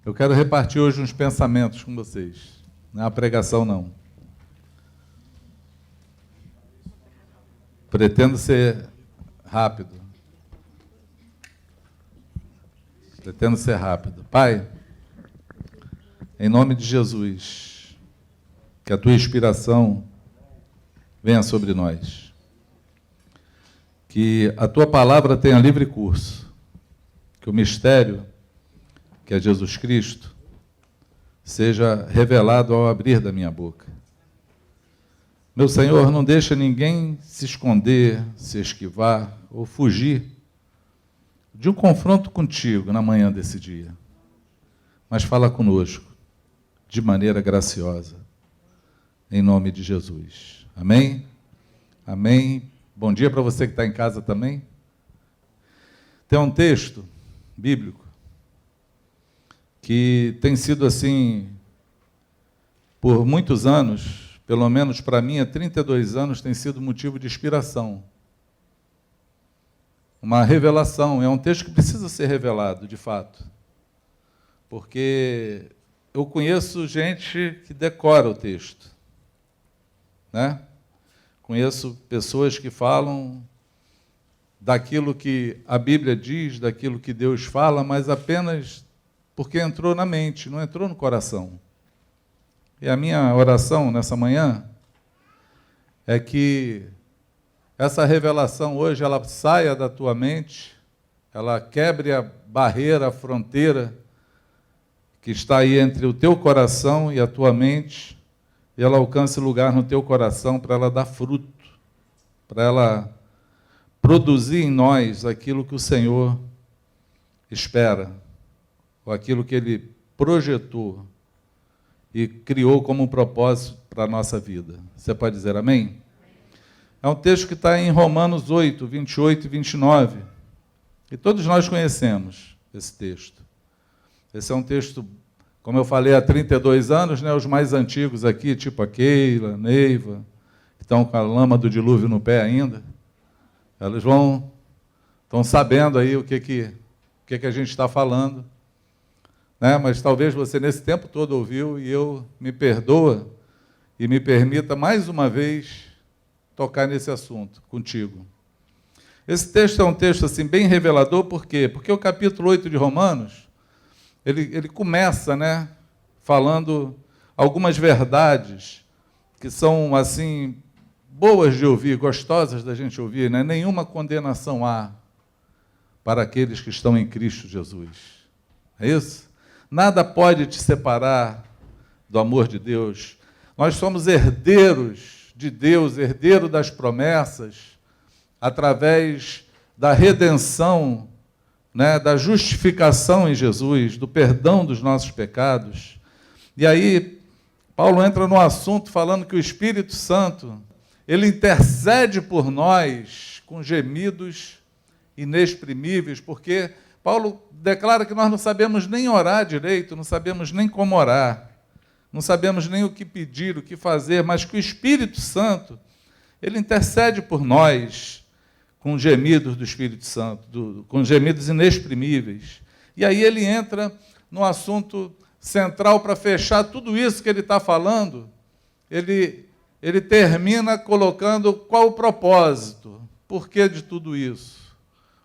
Eu quero repartir hoje uns pensamentos com vocês. Não é uma pregação, não. Pretendo ser rápido. Pretendo ser rápido. Pai, em nome de Jesus, que a Tua inspiração venha sobre nós. Que a Tua palavra tenha livre curso. Que o mistério, que é Jesus Cristo, seja revelado ao abrir da minha boca. Meu Senhor, não deixa ninguém se esconder, se esquivar ou fugir de um confronto contigo na manhã desse dia. Mas fala conosco de maneira graciosa, em nome de Jesus. Amém? Amém. Bom dia para você que está em casa também. Tem um texto bíblico que tem sido assim, por muitos anos, pelo menos para mim, há 32 anos, tem sido motivo de inspiração. Uma revelação, é um texto que precisa ser revelado, de fato. Porque eu conheço gente que decora o texto, né? Conheço pessoas que falam daquilo que a Bíblia diz, daquilo que Deus fala, mas apenas porque entrou na mente, não entrou no coração. E a minha oração nessa manhã é que essa revelação hoje ela saia da tua mente, ela quebre a barreira, a fronteira que está aí entre o teu coração e a tua mente, e ela alcance lugar no teu coração para ela dar fruto, para ela produzir em nós aquilo que o Senhor espera, ou aquilo que Ele projetou e criou como um propósito para a nossa vida. Você pode dizer amém? É um texto que está em Romanos 8, 28 e 29. E todos nós conhecemos esse texto. Esse é um texto, como eu falei, há 32 anos, né, os mais antigos aqui, tipo a Keila, a Neiva, que estão com a lama do dilúvio no pé ainda, elas estão sabendo aí o que a gente está falando. Né? Mas talvez você nesse tempo todo ouviu e eu me perdoa e me permita mais uma vez tocar nesse assunto contigo. Esse texto é um texto assim, bem revelador, por quê? Porque o capítulo 8 de Romanos, ele começa, né, falando algumas verdades que são assim boas de ouvir, gostosas da gente ouvir, né? Nenhuma condenação há para aqueles que estão em Cristo Jesus. É isso? Nada pode te separar do amor de Deus. Nós somos herdeiros de Deus, herdeiro das promessas, através da redenção, né, da justificação em Jesus, do perdão dos nossos pecados. E aí, Paulo entra no assunto falando que o Espírito Santo, ele intercede por nós com gemidos inexprimíveis, porque Paulo declara que nós não sabemos nem orar direito, não sabemos nem como orar, não sabemos nem o que pedir, o que fazer, mas que o Espírito Santo, ele intercede por nós com gemidos do Espírito Santo, com gemidos inexprimíveis. E aí ele entra no assunto central para fechar tudo isso que ele está falando. Ele termina colocando qual o propósito, por que de tudo isso.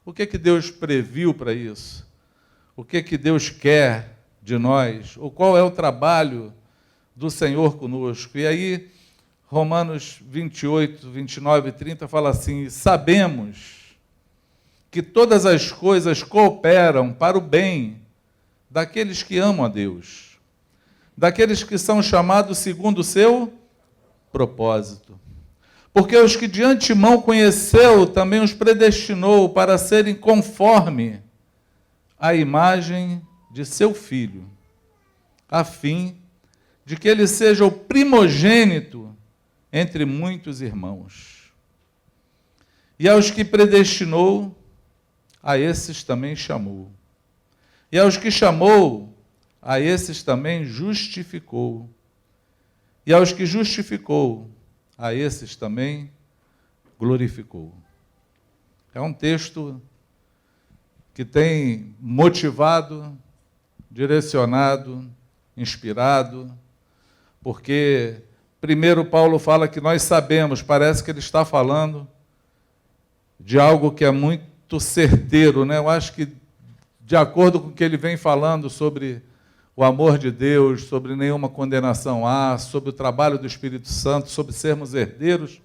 O que Deus previu para isso? O que Deus quer de nós? Ou qual é o trabalho do Senhor conosco? E aí, Romanos 28, 29 e 30 fala assim: sabemos que todas as coisas cooperam para o bem daqueles que amam a Deus, daqueles que são chamados segundo o seu propósito. Porque os que de antemão conheceu, também os predestinou para serem conforme a imagem de seu Filho, a fim de que ele seja o primogênito entre muitos irmãos. E aos que predestinou, a esses também chamou. E aos que chamou, a esses também justificou. E aos que justificou, a esses também glorificou. É um texto que tem motivado direcionado, inspirado, porque primeiro Paulo fala que nós sabemos, parece que ele está falando de algo que é muito certeiro, né? Eu acho que, de acordo com o que ele vem falando sobre o amor de Deus, sobre nenhuma condenação há, sobre o trabalho do Espírito Santo, sobre sermos herdeiros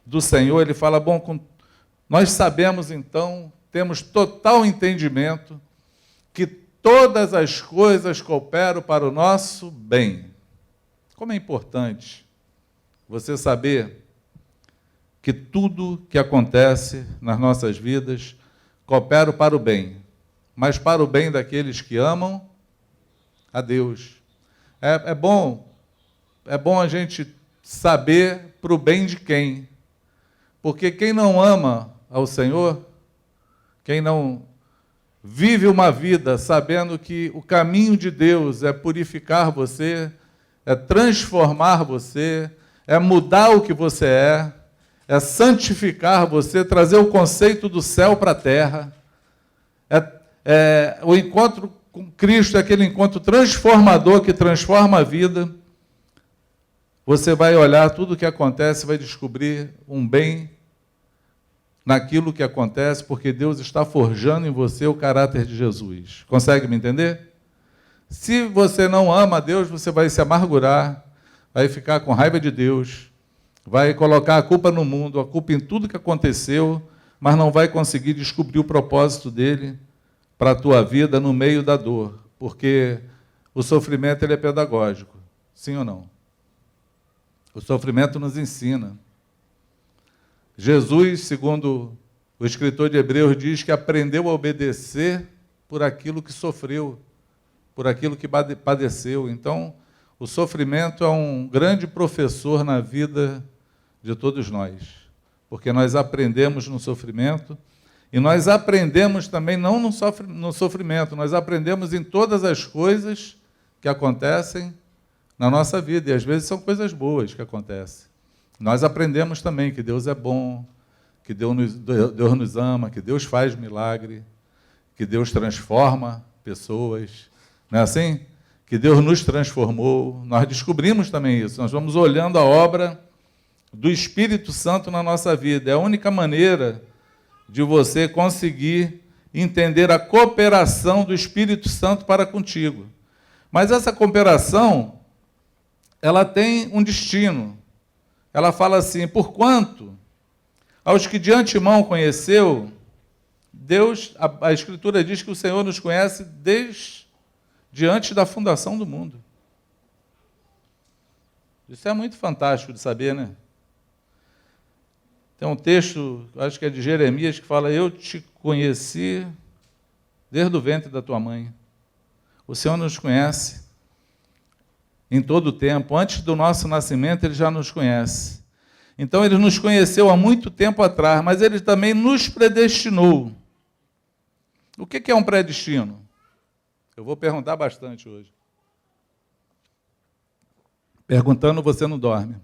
do Senhor, ele fala, bom, nós sabemos então, temos total entendimento que todas as coisas cooperam para o nosso bem. Como é importante você saber que tudo que acontece nas nossas vidas coopera para o bem, mas para o bem daqueles que amam a Deus. É bom a gente saber para o bem de quem, porque quem não ama ao Senhor, quem não vive uma vida sabendo que o caminho de Deus é purificar você, é transformar você, é mudar o que você é santificar você, trazer o conceito do céu para a terra. O encontro com Cristo é aquele encontro transformador que transforma a vida. Você vai olhar tudo o que acontece, vai descobrir um bem naquilo que acontece, porque Deus está forjando em você o caráter de Jesus. Consegue me entender? Se você não ama a Deus, você vai se amargurar, vai ficar com raiva de Deus, vai colocar a culpa no mundo, a culpa em tudo que aconteceu, mas não vai conseguir descobrir o propósito dele para a tua vida no meio da dor, porque o sofrimento ele é pedagógico, sim ou não? O sofrimento nos ensina. Jesus, segundo o escritor de Hebreus, diz que aprendeu a obedecer por aquilo que sofreu, por aquilo que padeceu. Então, o sofrimento é um grande professor na vida de todos nós, porque nós aprendemos no sofrimento, e nós aprendemos também não no sofrimento, nós aprendemos em todas as coisas que acontecem na nossa vida, e às vezes são coisas boas que acontecem. Nós aprendemos também que Deus é bom, que Deus nos ama, que Deus faz milagre, que Deus transforma pessoas, não é assim? Que Deus nos transformou, nós descobrimos também isso, nós vamos olhando a obra do Espírito Santo na nossa vida. É a única maneira de você conseguir entender a cooperação do Espírito Santo para contigo. Mas essa cooperação, ela tem um destino. Ela fala assim, porquanto aos que de antemão conheceu, Deus, a Escritura diz que o Senhor nos conhece desde antes da fundação do mundo. Isso é muito fantástico de saber, né? Tem um texto, acho que é de Jeremias, que fala, eu te conheci desde o ventre da tua mãe. O Senhor nos conhece em todo o tempo. Antes do nosso nascimento, Ele já nos conhece. Então, Ele nos conheceu há muito tempo atrás, mas Ele também nos predestinou. O que é um predestino? Eu vou perguntar bastante hoje. Perguntando, você não dorme.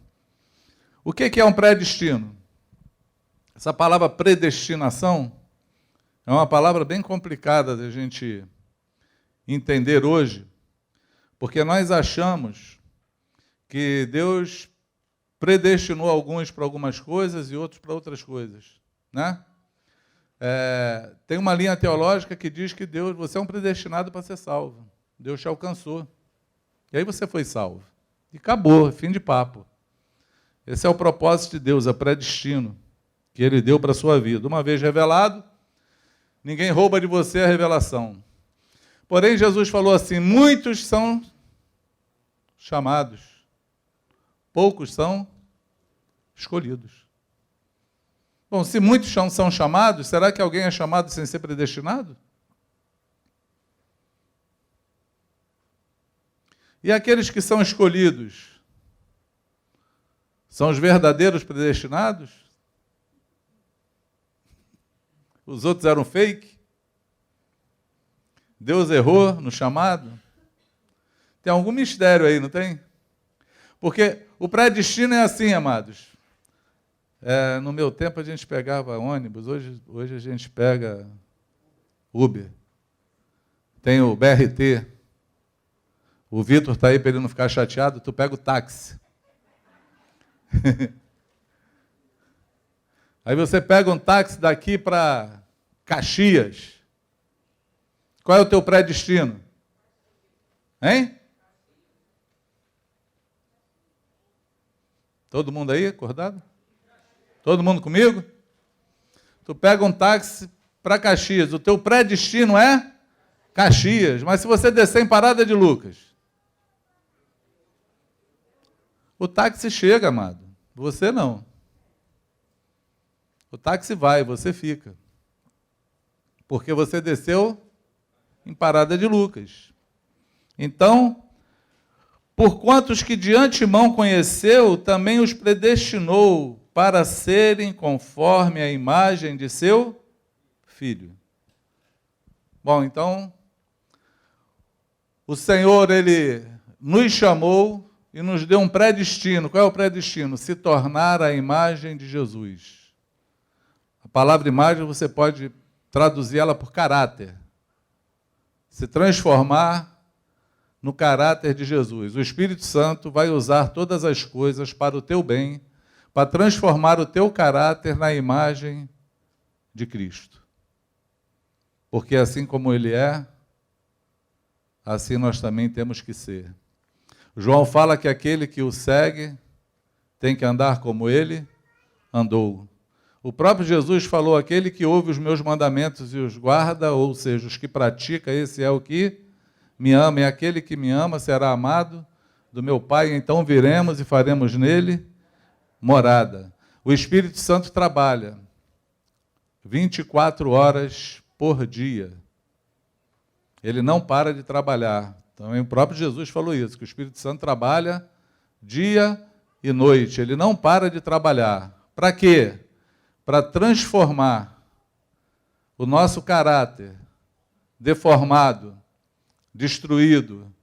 O que é um predestino? Essa palavra predestinação é uma palavra bem complicada de a gente entender hoje, porque nós achamos que Deus predestinou alguns para algumas coisas e outros para outras coisas, né? Tem uma linha teológica que diz que Deus, você é um predestinado para ser salvo. Deus te alcançou. E aí você foi salvo. E acabou, fim de papo. Esse é o propósito de Deus, é predestino que Ele deu para a sua vida. Uma vez revelado, ninguém rouba de você a revelação. Porém, Jesus falou assim, muitos são chamados, poucos são escolhidos. Bom, se muitos são chamados, será que alguém é chamado sem ser predestinado? E aqueles que são escolhidos, são os verdadeiros predestinados? Os outros eram fake? Deus errou no chamado? Tem algum mistério aí, não tem? Porque o predestino é assim, amados. No meu tempo a gente pegava ônibus, hoje a gente pega Uber. Tem o BRT, O Vitor está aí para ele não ficar chateado, tu pega o táxi. Aí você pega um táxi daqui para Caxias. Qual é o teu pré-destino? Hein? Todo mundo aí, acordado? Todo mundo comigo? Tu pega um táxi para Caxias. O teu pré-destino é Caxias. Mas se você descer em Parada de Lucas, o táxi chega, amado. Você não. O táxi vai, você fica. Porque você desceu em Parada de Lucas. Então, por quantos que de antemão conheceu, também os predestinou para serem conforme a imagem de seu Filho. Bom, então, o Senhor, Ele nos chamou e nos deu um predestino. Qual é o predestino? Se tornar a imagem de Jesus. A palavra imagem você pode traduzir ela por caráter. Se transformar no caráter de Jesus. O Espírito Santo vai usar todas as coisas para o teu bem, para transformar o teu caráter na imagem de Cristo. Porque assim como Ele é, assim nós também temos que ser. João fala que aquele que o segue tem que andar como Ele andou. O próprio Jesus falou, aquele que ouve os meus mandamentos e os guarda, ou seja, os que pratica, esse é o que me ama, e aquele que me ama será amado do meu Pai, então viremos e faremos nele morada. O Espírito Santo trabalha 24 horas por dia. Ele não para de trabalhar. Então, o próprio Jesus falou isso, que o Espírito Santo trabalha dia e noite. Ele não para de trabalhar. Para quê? Para transformar o nosso caráter deformado, destruído,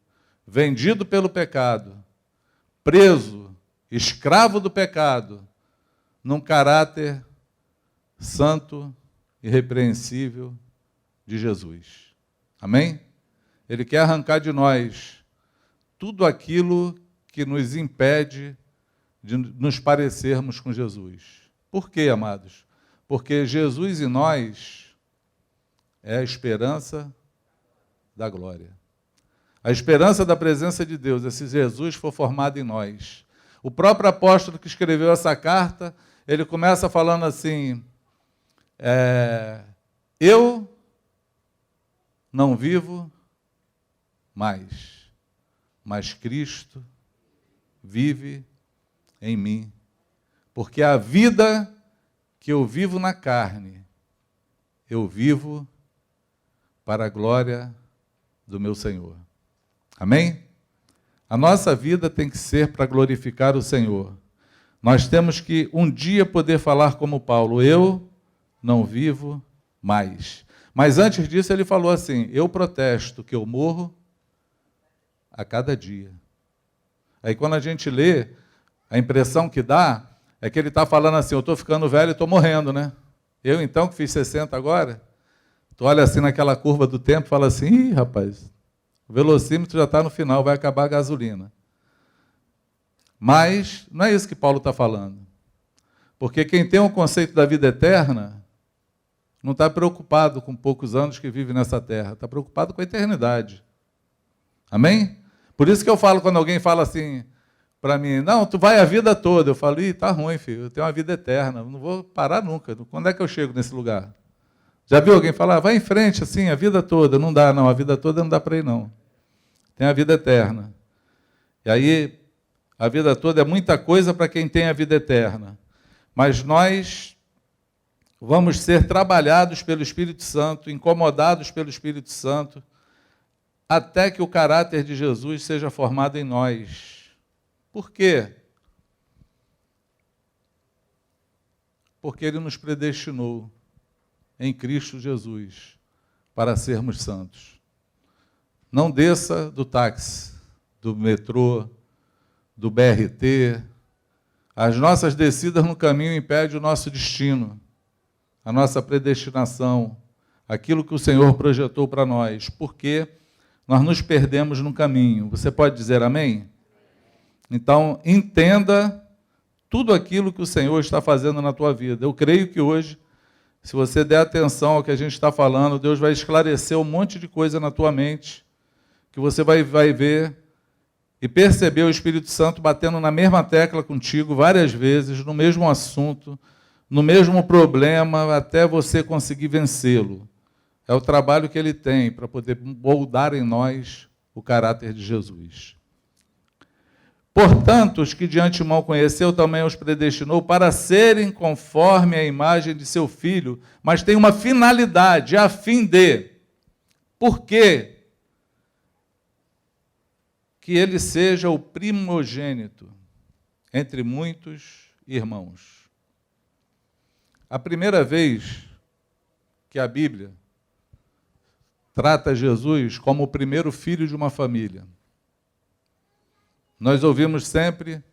vendido pelo pecado, preso, escravo do pecado, num caráter santo e irrepreensível de Jesus. Amém? Ele quer arrancar de nós tudo aquilo que nos impede de nos parecermos com Jesus. Por quê, amados? Porque Jesus em nós é a esperança da glória. A esperança da presença de Deus é se Jesus for formado em nós. O próprio apóstolo que escreveu essa carta, ele começa falando assim, eu não vivo mais, mas Cristo vive em mim. Porque a vida que eu vivo na carne, eu vivo para a glória do meu Senhor. Amém? A nossa vida tem que ser para glorificar o Senhor. Nós temos que um dia poder falar como Paulo, eu não vivo mais. Mas antes disso ele falou assim, eu protesto que eu morro a cada dia. Aí quando a gente lê, a impressão que dá é que ele está falando assim, eu estou ficando velho e estou morrendo, né? Eu então, que fiz 60 agora, tu olha assim naquela curva do tempo e fala assim, ih, rapaz, o velocímetro já está no final, vai acabar a gasolina. Mas não é isso que Paulo está falando. Porque quem tem um conceito da vida eterna não está preocupado com poucos anos que vive nessa terra, está preocupado com a eternidade. Amém? Por isso que eu falo, quando alguém fala assim para mim, não, tu vai a vida toda. Eu falo, ih, tá ruim, filho, eu tenho uma vida eterna, não vou parar nunca. Quando é que eu chego nesse lugar? Já viu alguém falar, vai em frente assim, a vida toda? Não dá, não, a vida toda não dá para ir, não. Tem a vida eterna. E aí, a vida toda é muita coisa para quem tem a vida eterna. Mas nós vamos ser trabalhados pelo Espírito Santo, incomodados pelo Espírito Santo, até que o caráter de Jesus seja formado em nós. Por quê? Porque Ele nos predestinou em Cristo Jesus para sermos santos. Não desça do táxi, do metrô, do BRT. As nossas descidas no caminho impedem o nosso destino, a nossa predestinação, aquilo que o Senhor projetou para nós, porque nós nos perdemos no caminho. Você pode dizer amém? Então, entenda tudo aquilo que o Senhor está fazendo na tua vida. Eu creio que hoje, se você der atenção ao que a gente está falando, Deus vai esclarecer um monte de coisa na tua mente, que você vai ver e perceber o Espírito Santo batendo na mesma tecla contigo várias vezes, no mesmo assunto, no mesmo problema, até você conseguir vencê-lo. É o trabalho que ele tem para poder moldar em nós o caráter de Jesus. Portanto, os que de antemão conheceu, também os predestinou para serem conforme a imagem de seu Filho, mas tem uma finalidade, a fim de. Por quê? Que ele seja o primogênito entre muitos irmãos. A primeira vez que a Bíblia trata Jesus como o primeiro filho de uma família, nós ouvimos sempre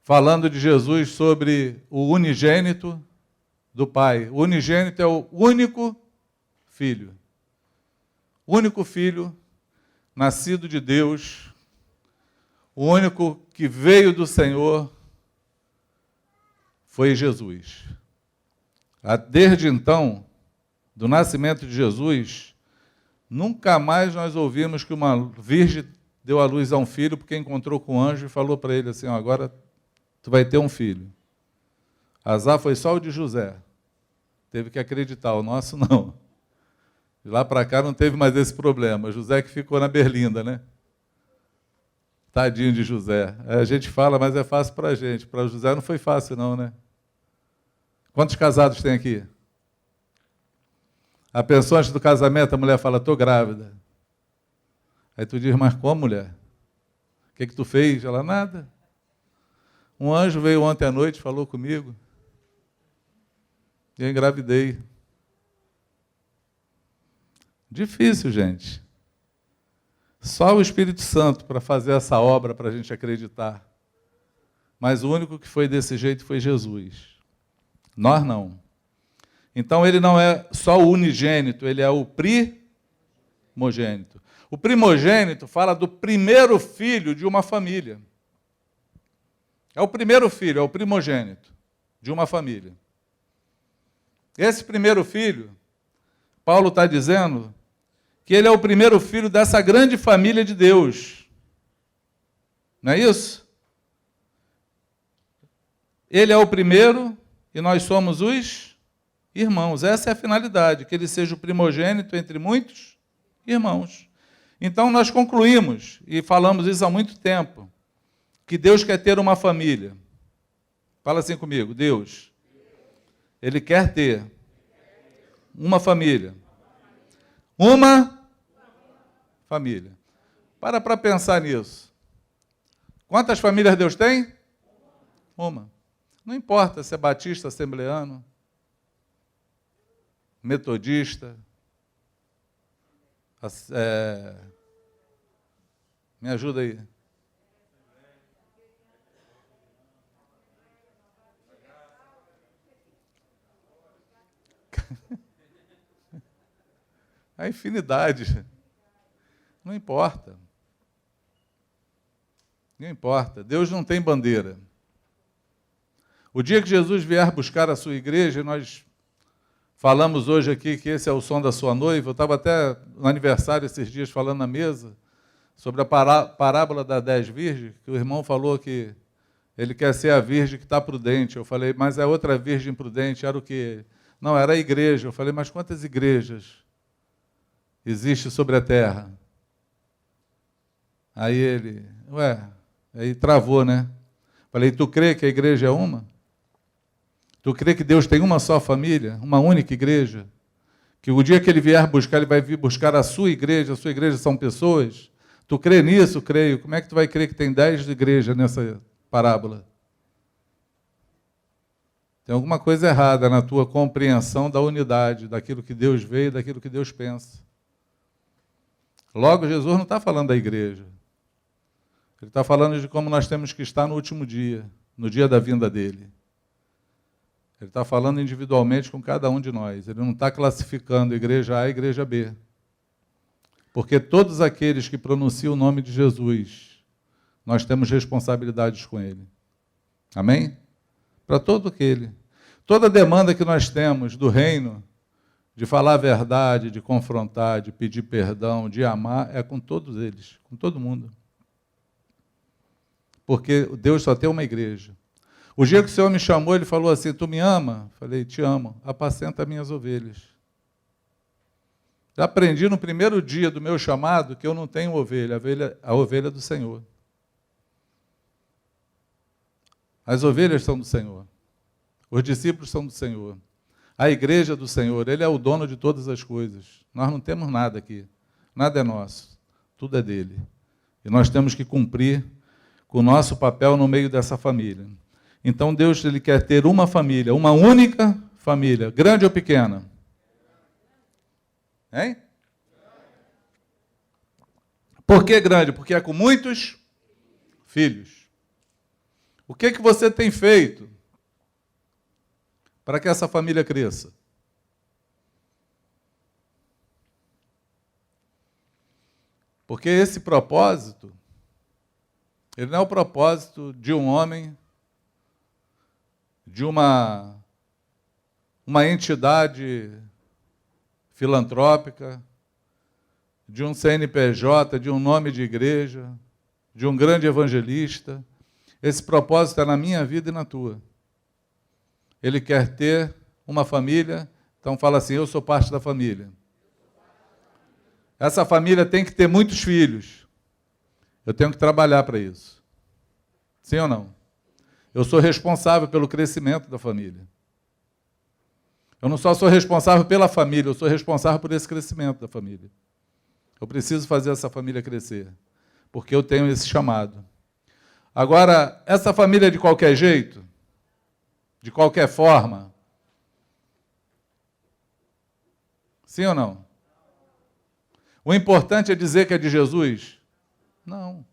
falando de Jesus sobre o unigênito do Pai. O unigênito é o único filho. O único filho nascido de Deus, o único que veio do Senhor foi Jesus. Desde então, do nascimento de Jesus, nunca mais nós ouvimos que uma virgem deu à luz a um filho porque encontrou com um anjo e falou para ele assim, agora tu vai ter um filho. Azar foi só o de José. Teve que acreditar, o nosso não. De lá para cá não teve mais esse problema. José que ficou na berlinda, né? Tadinho de José. A gente fala, mas é fácil para a gente. Para José não foi fácil não, né? Quantos casados tem aqui? A pessoa antes do casamento, a mulher fala, estou grávida. Aí tu diz, mas como, mulher? O que tu fez? Ela, nada. Um anjo veio ontem à noite, falou comigo. E eu engravidei. Difícil, gente. Só o Espírito Santo para fazer essa obra para a gente acreditar. Mas o único que foi desse jeito foi Jesus. Nós não. Então ele não é só o unigênito, ele é o primogênito. O primogênito fala do primeiro filho de uma família. É o primeiro filho, é o primogênito de uma família. Esse primeiro filho, Paulo está dizendo que ele é o primeiro filho dessa grande família de Deus. Não é isso? Ele é o primeiro e nós somos os irmãos. Essa é a finalidade, que ele seja o primogênito entre muitos irmãos. Então nós concluímos, e falamos isso há muito tempo, que Deus quer ter uma família. Fala assim comigo, Deus, Ele quer ter uma família. Uma família. Para pensar nisso. Quantas famílias Deus tem? Uma. Não importa se é batista, assembleano, metodista, me ajuda aí. A infinidade. Não importa. Não importa. Deus não tem bandeira. O dia que Jesus vier buscar a sua igreja, nós falamos hoje aqui que esse é o som da sua noiva. Eu estava até no aniversário esses dias falando na mesa sobre a parábola das 10 virgens, que o irmão falou que ele quer ser a virgem que está prudente. Eu falei, mas a outra virgem prudente era o quê? Não, era a igreja. Eu falei, mas quantas igrejas existe sobre a terra? Aí ele, aí travou, né? Falei, tu crê que a igreja é uma? Tu crê que Deus tem uma só família, uma única igreja? Que o dia que Ele vier buscar, Ele vai vir buscar a sua igreja são pessoas? Tu crê nisso? Creio. Como é que tu vai crer que tem 10 igrejas nessa parábola? Tem alguma coisa errada na tua compreensão da unidade, daquilo que Deus vê e daquilo que Deus pensa. Logo, Jesus não está falando da igreja. Ele está falando de como nós temos que estar no último dia, no dia da vinda dele. Ele está falando individualmente com cada um de nós. Ele não está classificando igreja A e igreja B. Porque todos aqueles que pronunciam o nome de Jesus, nós temos responsabilidades com ele. Amém? Para todo aquele. Toda demanda que nós temos do reino, de falar a verdade, de confrontar, de pedir perdão, de amar, é com todos eles, com todo mundo. Porque Deus só tem uma igreja. O dia que o Senhor me chamou, Ele falou assim, tu me ama? Falei, te amo, apacenta minhas ovelhas. Já aprendi no primeiro dia do meu chamado que eu não tenho ovelha, a ovelha do Senhor. As ovelhas são do Senhor. Os discípulos são do Senhor. A igreja do Senhor, Ele é o dono de todas as coisas. Nós não temos nada aqui. Nada é nosso. Tudo é dele. E nós temos que cumprir com o nosso papel no meio dessa família. Então Deus Ele quer ter uma família, uma única família, grande ou pequena? Hein? Por que grande? Porque é com muitos filhos. O que você tem feito para que essa família cresça? Porque esse propósito, ele não é o propósito de um homem, de uma entidade filantrópica, de um CNPJ, de um nome de igreja, de um grande evangelista. Esse propósito é na minha vida e na tua. Ele quer ter uma família, então fala assim, eu sou parte da família. Essa família tem que ter muitos filhos. Eu tenho que trabalhar para isso. Sim ou não? Eu sou responsável pelo crescimento da família. Eu não só sou responsável pela família, eu sou responsável por esse crescimento da família. Eu preciso fazer essa família crescer, porque eu tenho esse chamado. Agora, essa família de qualquer jeito, de qualquer forma, sim ou não? O importante é dizer que é de Jesus? Não.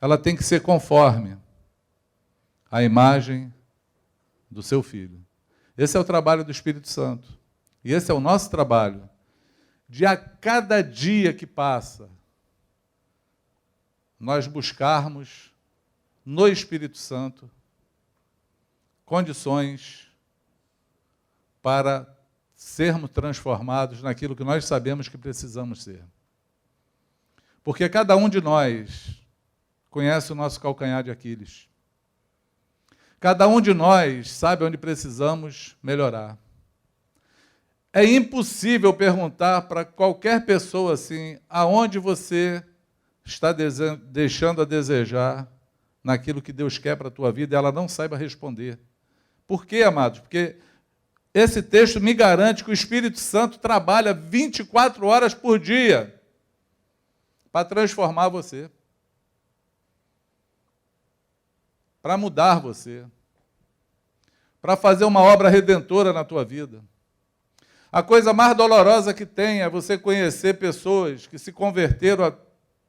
Ela tem que ser conforme a imagem do seu Filho. Esse é o trabalho do Espírito Santo. E esse é o nosso trabalho. De a cada dia que passa, nós buscarmos no Espírito Santo condições para sermos transformados naquilo que nós sabemos que precisamos ser. Porque cada um de nós conhece o nosso calcanhar de Aquiles. Cada um de nós sabe onde precisamos melhorar. É impossível perguntar para qualquer pessoa assim, aonde você está deixando a desejar naquilo que Deus quer para a tua vida, e ela não saiba responder. Por quê, amados? Porque esse texto me garante que o Espírito Santo trabalha 24 horas por dia para transformar você, para mudar você, para fazer uma obra redentora na tua vida. A coisa mais dolorosa que tem é você conhecer pessoas que se converteram há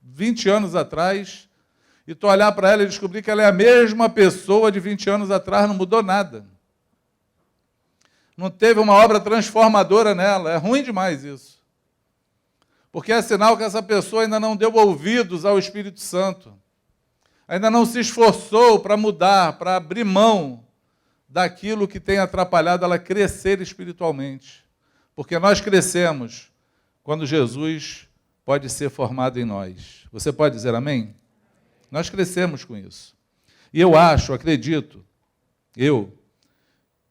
20 anos atrás e tu olhar para ela e descobrir que ela é a mesma pessoa de 20 anos atrás, não mudou nada. Não teve uma obra transformadora nela. É ruim demais isso. Porque é sinal que essa pessoa ainda não deu ouvidos ao Espírito Santo. Ainda não se esforçou para mudar, para abrir mão daquilo que tem atrapalhado ela crescer espiritualmente. Porque nós crescemos quando Jesus pode ser formado em nós. Você pode dizer amém? Nós crescemos com isso. E eu acredito,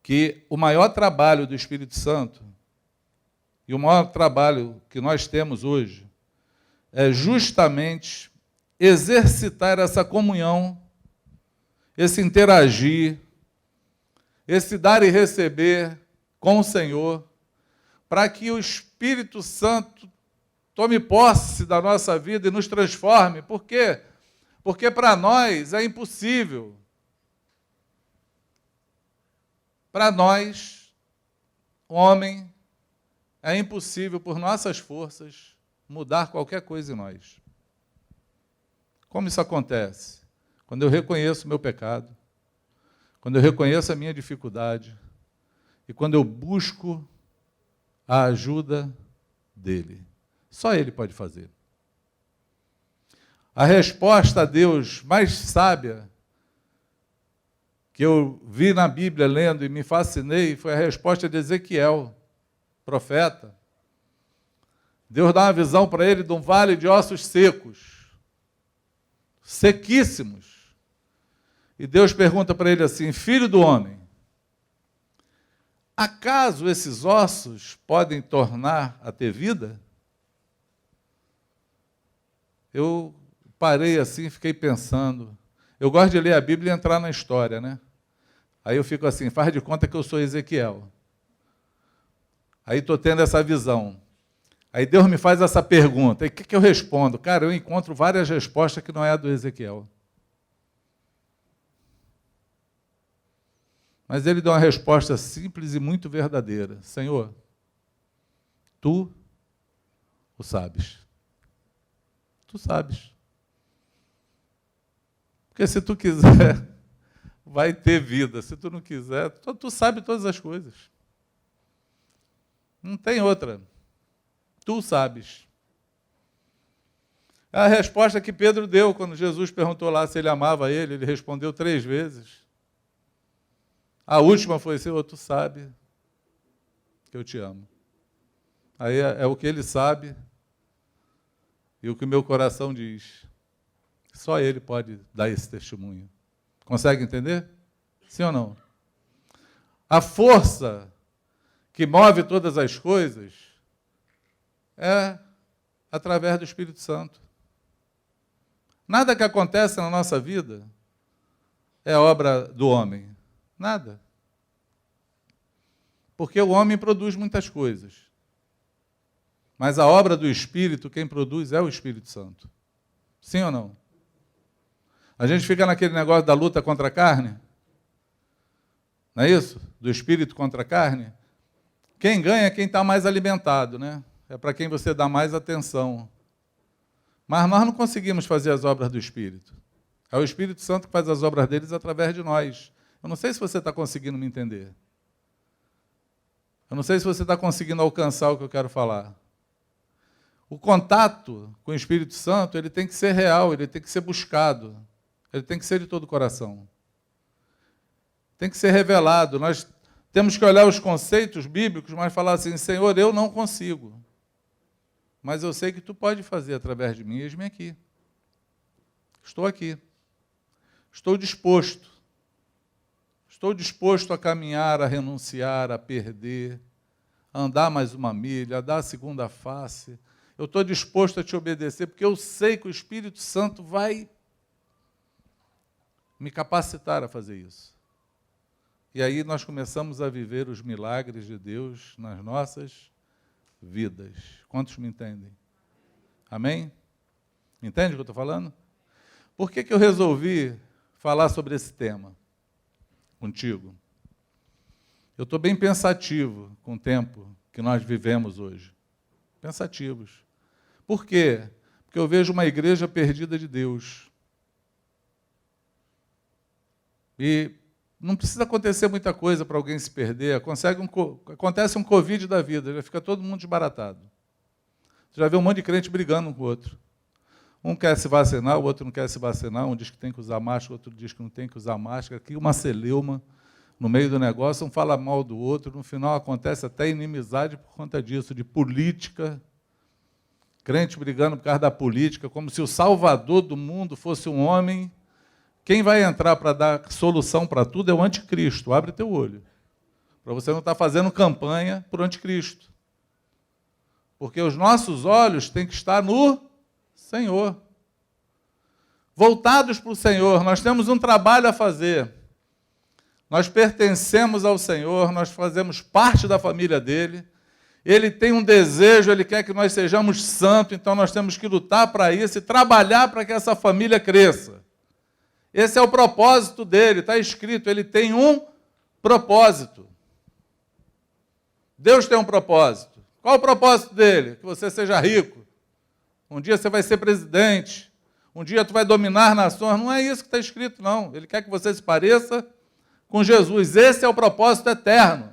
que o maior trabalho do Espírito Santo e o maior trabalho que nós temos hoje é justamente exercitar essa comunhão, esse interagir, esse dar e receber com o Senhor, para que o Espírito Santo tome posse da nossa vida e nos transforme. Por quê? Porque para nós é impossível. Para nós, homem, é impossível, por nossas forças, mudar qualquer coisa em nós. Como isso acontece? Quando eu reconheço o meu pecado, quando eu reconheço a minha dificuldade e quando eu busco a ajuda dele. Só Ele pode fazer. A resposta a Deus mais sábia que eu vi na Bíblia lendo e me fascinei foi a resposta de Ezequiel, profeta. Deus dá uma visão para ele de um vale de ossos secos, sequíssimos. E Deus pergunta para ele assim: filho do homem, acaso esses ossos podem tornar a ter vida? Eu parei assim, fiquei pensando. Eu gosto de ler a Bíblia e entrar na história, né? Aí eu fico assim, faz de conta que eu sou Ezequiel. Aí estou tendo essa visão. Aí Deus me faz essa pergunta. E o que eu respondo? Cara, eu encontro várias respostas que não é a do Ezequiel. Mas ele dá uma resposta simples e muito verdadeira. Senhor, tu o sabes. Tu sabes. Porque se tu quiser, vai ter vida. Se tu não quiser, tu sabe todas as coisas. Não tem outra. Tu sabes. É a resposta que Pedro deu quando Jesus perguntou lá se ele amava ele. Ele respondeu 3 vezes. A última foi: Senhor, tu sabe que eu te amo. Aí é o que ele sabe e o que o meu coração diz. Só ele pode dar esse testemunho. Consegue entender? Sim ou não? A força que move todas as coisas é através do Espírito Santo. Nada que acontece na nossa vida é obra do homem. Nada. Porque o homem produz muitas coisas. Mas a obra do Espírito, quem produz é o Espírito Santo. Sim ou não? A gente fica naquele negócio da luta contra a carne. Não é isso? Do Espírito contra a carne. Quem ganha é quem está mais alimentado, né? É para quem você dá mais atenção. Mas nós não conseguimos fazer as obras do Espírito. É o Espírito Santo que faz as obras deles através de nós. Eu não sei se você está conseguindo me entender. Eu não sei se você está conseguindo alcançar o que eu quero falar. O contato com o Espírito Santo, ele tem que ser real, ele tem que ser buscado. Ele tem que ser de todo o coração. Tem que ser revelado. Nós temos que olhar os conceitos bíblicos, mas falar assim: Senhor, eu não consigo. Mas eu sei que tu pode fazer através de mim. Eis-me aqui. Estou aqui. Estou disposto. Estou disposto a caminhar, a renunciar, a perder, a andar mais uma milha, a dar a segunda face. Eu estou disposto a te obedecer, porque eu sei que o Espírito Santo vai me capacitar a fazer isso. E aí nós começamos a viver os milagres de Deus nas nossas vidas. Quantos me entendem? Amém? Entende o que eu estou falando? Por que eu resolvi falar sobre esse tema contigo? Eu estou bem pensativo com o tempo que nós vivemos hoje. Pensativos. Por quê? Porque eu vejo uma igreja perdida de Deus. E não precisa acontecer muita coisa para alguém se perder. Acontece um Covid da vida, já fica todo mundo desbaratado. Você já vê um monte de crente brigando um com o outro. Um quer se vacinar, o outro não quer se vacinar. Um diz que tem que usar máscara, o outro diz que não tem que usar máscara. Aqui uma celeuma no meio do negócio, um fala mal do outro. No final acontece até inimizade por conta disso, de política. Crente brigando por causa da política, como se o salvador do mundo fosse um homem. Quem vai entrar para dar solução para tudo é o anticristo. Abre teu olho. Para você não estar fazendo campanha para o anticristo. Porque os nossos olhos têm que estar no Senhor. Voltados para o Senhor. Nós temos um trabalho a fazer. Nós pertencemos ao Senhor, nós fazemos parte da família dele. Ele tem um desejo, ele quer que nós sejamos santos, então nós temos que lutar para isso e trabalhar para que essa família cresça. Esse é o propósito dele, está escrito, ele tem um propósito. Deus tem um propósito. Qual o propósito dele? Que você seja rico. Um dia você vai ser presidente. Um dia tu vai dominar nações. Não é isso que está escrito, não. Ele quer que você se pareça com Jesus. Esse é o propósito eterno.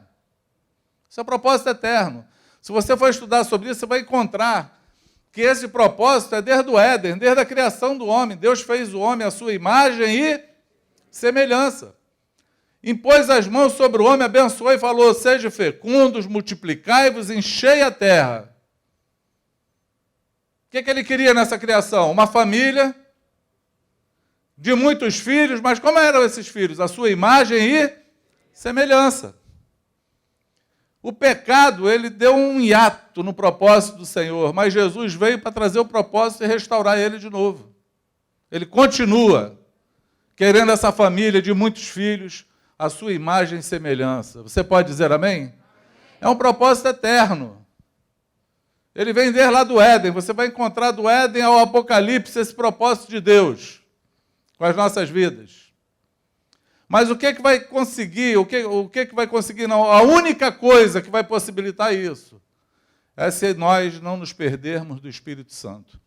Esse é o propósito eterno. Se você for estudar sobre isso, você vai encontrar que esse propósito é desde o Éden, desde a criação do homem. Deus fez o homem à sua imagem e semelhança. Impôs as mãos sobre o homem, abençoou e falou: sede fecundos, multiplicai-vos, enchei a terra. O que ele queria nessa criação? Uma família de muitos filhos, mas como eram esses filhos? A sua imagem e semelhança. O pecado, ele deu um hiato no propósito do Senhor, mas Jesus veio para trazer o propósito e restaurar ele de novo. Ele continua querendo essa família de muitos filhos, a sua imagem e semelhança. Você pode dizer amém? É um propósito eterno. Ele vem desde lá do Éden. Você vai encontrar do Éden ao Apocalipse esse propósito de Deus com as nossas vidas. Mas o que vai conseguir? O que vai conseguir? Não, a única coisa que vai possibilitar isso é se nós não nos perdermos do Espírito Santo.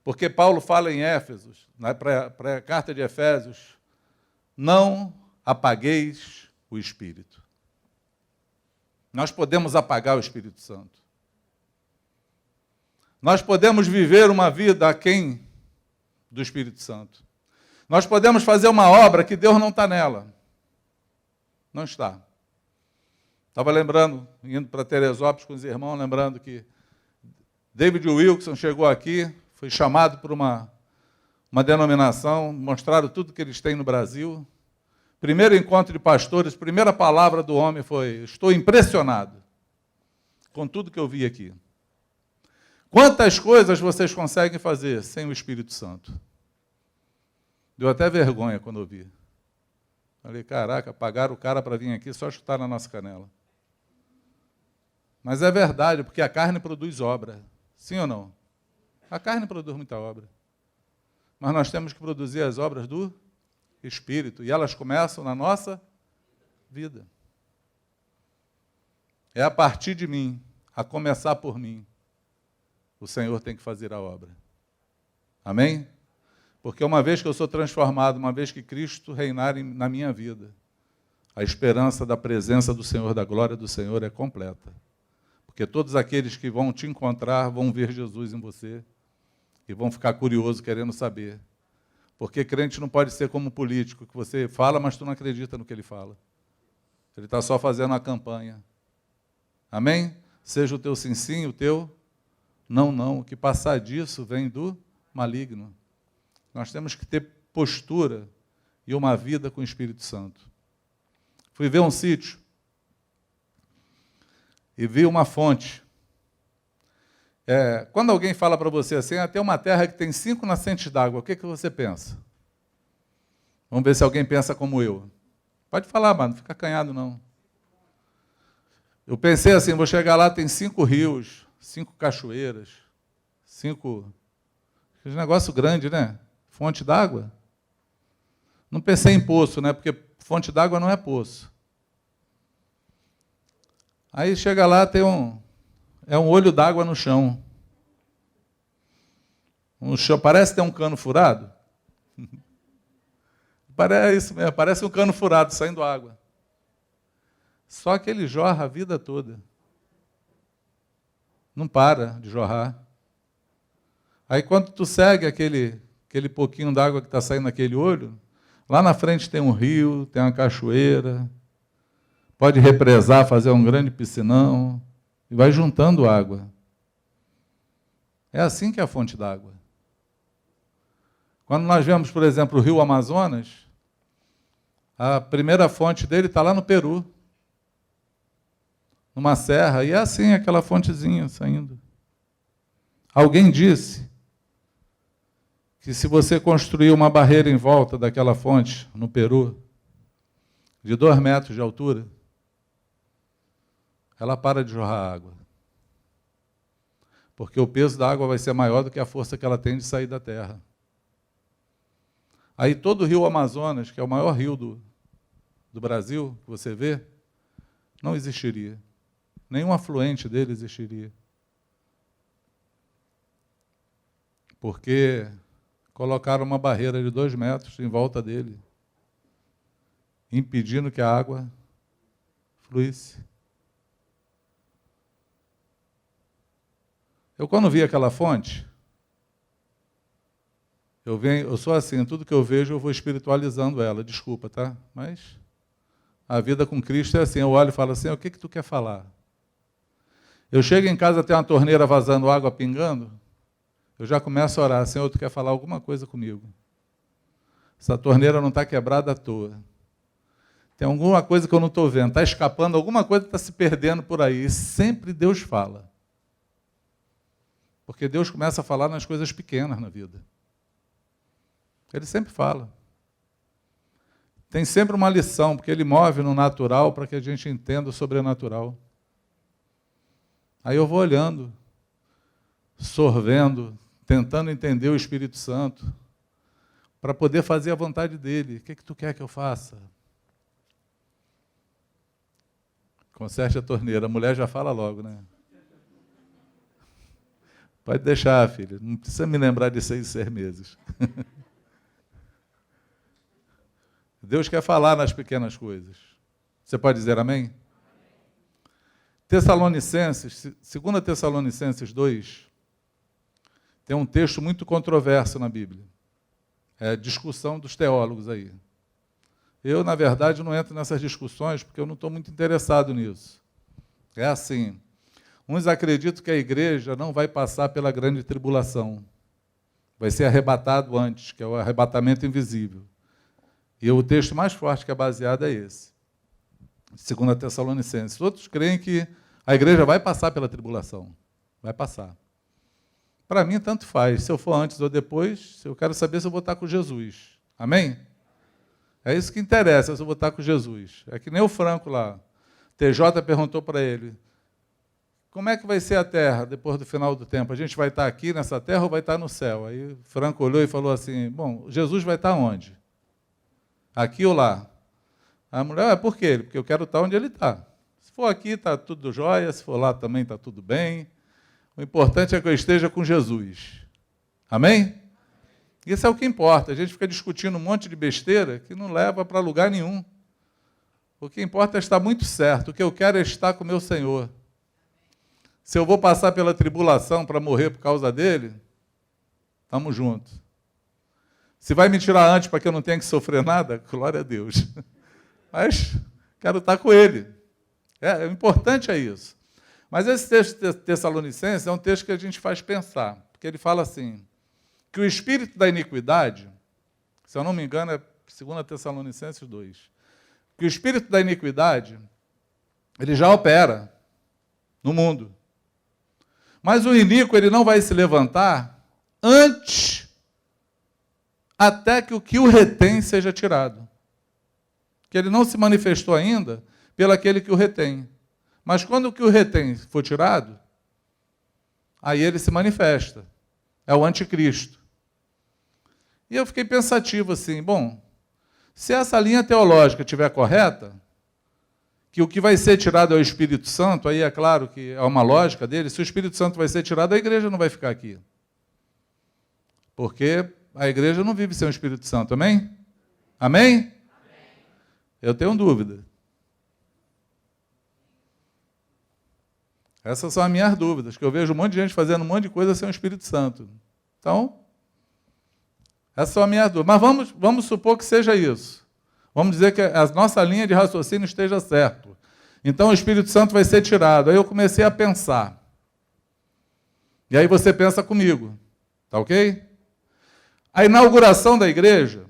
Porque Paulo fala em Éfesos, na carta de Efésios, não apagueis o Espírito. Nós podemos apagar o Espírito Santo. Nós podemos viver uma vida aquém do Espírito Santo. Nós podemos fazer uma obra que Deus não está nela. Não está. Estava lembrando, indo para Teresópolis com os irmãos, lembrando que David Wilson chegou aqui, foi chamado por uma denominação, mostraram tudo que eles têm no Brasil. Primeiro encontro de pastores, primeira palavra do homem foi: estou impressionado com tudo que eu vi aqui. Quantas coisas vocês conseguem fazer sem o Espírito Santo? Deu até vergonha quando eu vi. Falei, caraca, pagaram o cara para vir aqui só chutar na nossa canela. Mas é verdade, porque a carne produz obra. Sim ou não? A carne produz muita obra. Mas nós temos que produzir as obras do Espírito. E elas começam na nossa vida. É a partir de mim, a começar por mim, o Senhor tem que fazer a obra. Amém? Porque uma vez que eu sou transformado, uma vez que Cristo reinar na minha vida, a esperança da presença do Senhor, da glória do Senhor é completa. Porque todos aqueles que vão te encontrar vão ver Jesus em você e vão ficar curiosos, querendo saber. Porque crente não pode ser como político, que você fala, mas tu não acredita no que ele fala. Ele está só fazendo uma campanha. Amém? Seja o teu sim, sim, o teu não, não. O que passar disso vem do maligno. Nós temos que ter postura e uma vida com o Espírito Santo. Fui ver um sítio e vi uma fonte. Quando alguém fala para você assim, tem uma terra que tem 5 nascentes d'água, o que você pensa? Vamos ver se alguém pensa como eu. Pode falar, mano, não fica acanhado não. Eu pensei assim, vou chegar lá, tem 5 rios, 5 cachoeiras, 5... Que negócio grande, né? Fonte d'água. Não pensei em poço, né? Porque fonte d'água não é poço. Aí chega lá, tem um olho d'água no chão. No chão, parece ter um cano furado. Parece isso mesmo, parece um cano furado saindo água. Só que ele jorra a vida toda. Não para de jorrar. Aí quando tu segue aquele pouquinho d'água que está saindo naquele olho, lá na frente tem um rio, tem uma cachoeira, pode represar, fazer um grande piscinão, e vai juntando água. É assim que é a fonte d'água. Quando nós vemos, por exemplo, o rio Amazonas, a primeira fonte dele está lá no Peru, numa serra, e é assim, aquela fontezinha saindo. Alguém disse que se você construir uma barreira em volta daquela fonte, no Peru, de 2 metros de altura, ela para de jorrar água. Porque o peso da água vai ser maior do que a força que ela tem de sair da terra. Aí todo o rio Amazonas, que é o maior rio do Brasil, que você vê, não existiria. Nenhum afluente dele existiria. Porque colocaram uma barreira de 2 metros em volta dele, impedindo que a água fluísse. Eu, quando vi aquela fonte, eu sou assim, tudo que eu vejo eu vou espiritualizando ela, desculpa, tá? Mas a vida com Cristo é assim, eu olho e falo assim, o que tu quer falar? Eu chego em casa, tem uma torneira vazando água, pingando, eu já começo a orar, Senhor, tu quer falar alguma coisa comigo? Essa torneira não está quebrada à toa. Tem alguma coisa que eu não estou vendo, está escapando, alguma coisa está se perdendo por aí. E sempre Deus fala. Porque Deus começa a falar nas coisas pequenas na vida. Ele sempre fala. Tem sempre uma lição, porque Ele move no natural para que a gente entenda o sobrenatural. Aí eu vou olhando, sorvendo, tentando entender o Espírito Santo, para poder fazer a vontade dEle. O que tu quer que eu faça? Conserte a torneira. A mulher já fala logo, né? Pode deixar, filha. Não precisa me lembrar de 6 meses. Deus quer falar nas pequenas coisas. Você pode dizer amém? Tessalonicenses, 2 Tessalonicenses 2, tem um texto muito controverso na Bíblia. É discussão dos teólogos aí. Eu, na verdade, não entro nessas discussões porque eu não estou muito interessado nisso. É assim, uns acreditam que a igreja não vai passar pela grande tribulação. Vai ser arrebatado antes, que é o arrebatamento invisível. E o texto mais forte que é baseado é esse. 2 Tessalonicenses. Outros creem que a igreja vai passar pela tribulação. Vai passar. Para mim, tanto faz. Se eu for antes ou depois, eu quero saber se eu vou estar com Jesus. Amém? É isso que interessa, se eu vou estar com Jesus. É que nem o Franco lá. TJ perguntou para ele, como é que vai ser a terra depois do final do tempo? A gente vai estar aqui nessa terra ou vai estar no céu? Aí o Franco olhou e falou assim, bom, Jesus vai estar onde? Aqui ou lá? A mulher, por quê? Porque eu quero estar onde ele está. Se for aqui, está tudo jóia, se for lá também está tudo bem. O importante é que eu esteja com Jesus. Amém? Isso é o que importa. A gente fica discutindo um monte de besteira que não leva para lugar nenhum. O que importa é estar muito certo. O que eu quero é estar com o meu Senhor. Se eu vou passar pela tribulação para morrer por causa dele, estamos juntos. Se vai me tirar antes para que eu não tenha que sofrer nada, glória a Deus. Mas quero estar com ele. O importante é isso. Mas esse texto de Tessalonicenses é um texto que a gente faz pensar. Porque ele fala assim, que o espírito da iniquidade, se eu não me engano, é 2 Tessalonicenses 2, que o espírito da iniquidade, ele já opera no mundo. Mas o iníquo, ele não vai se levantar antes, até que o retém seja tirado. Que ele não se manifestou ainda pelo aquele que o retém. Mas quando o que o retém for tirado, aí ele se manifesta. É o anticristo. E eu fiquei pensativo assim, bom, se essa linha teológica estiver correta, que o que vai ser tirado é o Espírito Santo, aí é claro que é uma lógica dele, se o Espírito Santo vai ser tirado, a igreja não vai ficar aqui. Porque a igreja não vive sem o Espírito Santo, amém? Amém? Amém. Eu tenho dúvida. Essas são as minhas dúvidas, que eu vejo um monte de gente fazendo um monte de coisa sem o Espírito Santo. Então, essas são as minhas dúvidas. Mas vamos supor que seja isso. Vamos dizer que a nossa linha de raciocínio esteja certa. Então, o Espírito Santo vai ser tirado. Aí eu comecei a pensar. E aí você pensa comigo. Tá ok? A inauguração da igreja,